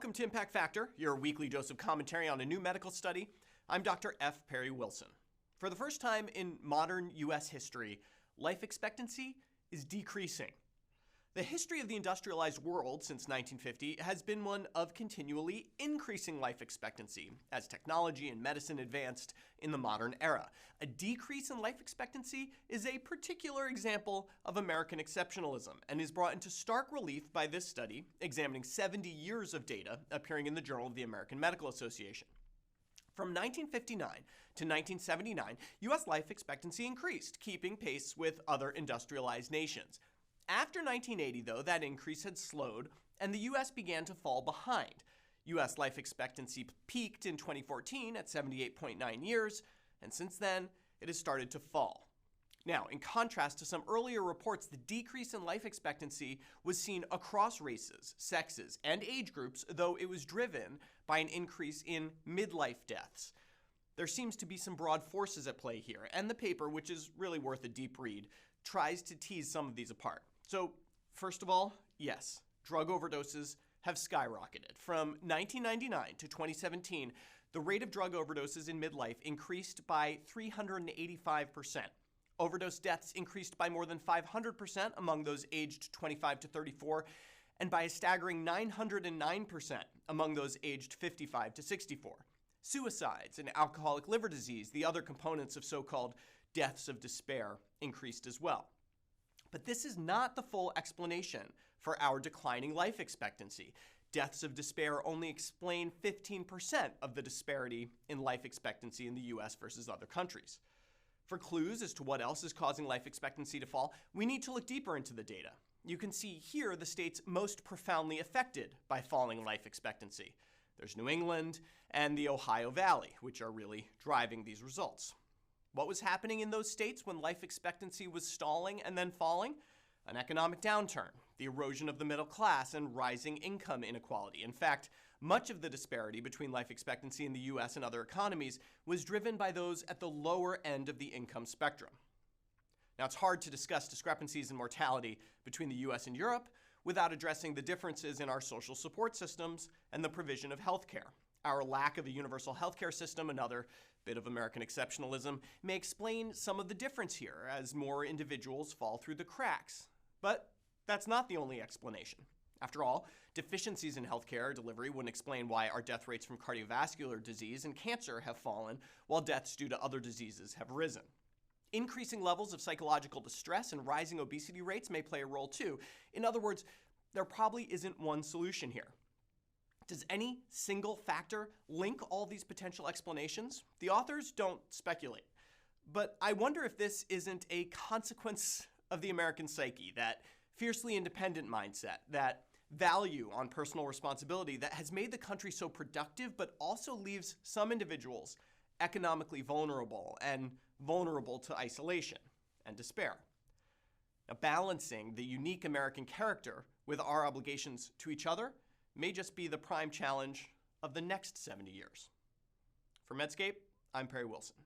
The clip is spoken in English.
Welcome to Impact Factor, your weekly dose of commentary on a new medical study. I'm Dr. F. Perry Wilson. For the first time in modern U.S. history, life expectancy is decreasing. The history of the industrialized world since 1950 has been one of continually increasing life expectancy as technology and medicine advanced in the modern era. A decrease in life expectancy is a particular example of American exceptionalism and is brought into stark relief by this study examining 70 years of data appearing in the Journal of the American Medical Association. From 1959 to 1979, U.S. life expectancy increased, keeping pace with other industrialized nations. After 1980, though, that increase had slowed, and the U.S. began to fall behind. U.S. life expectancy peaked in 2014 at 78.9 years, and since then, it has started to fall. Now, in contrast to some earlier reports, the decrease in life expectancy was seen across races, sexes, and age groups, though it was driven by an increase in midlife deaths. There seems to be some broad forces at play here, and the paper, which is really worth a deep read, tries to tease some of these apart. So, first of all, yes, drug overdoses have skyrocketed. From 1999 to 2017, the rate of drug overdoses in midlife increased by 385%. Overdose deaths increased by more than 500% among those aged 25 to 34, and by a staggering 909% among those aged 55 to 64. Suicides and alcoholic liver disease, the other components of so-called deaths of despair, increased as well. But this is not the full explanation for our declining life expectancy. Deaths of despair only explain 15% of the disparity in life expectancy in the U.S. versus other countries. For clues as to what else is causing life expectancy to fall, we need to look deeper into the data. You can see here the states most profoundly affected by falling life expectancy. There's New England and the Ohio Valley, which are really driving these results. What was happening in those states when life expectancy was stalling and then falling? An economic downturn, the erosion of the middle class, and rising income inequality. In fact, much of the disparity between life expectancy in the U.S. and other economies was driven by those at the lower end of the income spectrum. Now, it's hard to discuss discrepancies in mortality between the U.S. and Europe without addressing the differences in our social support systems and the provision of health care. Our lack of a universal healthcare system, another bit of American exceptionalism, may explain some of the difference here as more individuals fall through the cracks. But that's not the only explanation. After all, deficiencies in healthcare delivery wouldn't explain why our death rates from cardiovascular disease and cancer have fallen, while deaths due to other diseases have risen. Increasing levels of psychological distress and rising obesity rates may play a role too. In other words, there probably isn't one solution here. Does any single factor link all these potential explanations? The authors don't speculate. But I wonder if this isn't a consequence of the American psyche, that fiercely independent mindset, that value on personal responsibility that has made the country so productive but also leaves some individuals economically vulnerable and vulnerable to isolation and despair. Now, balancing the unique American character with our obligations to each other may just be the prime challenge of the next 70 years. For Medscape, I'm Perry Wilson.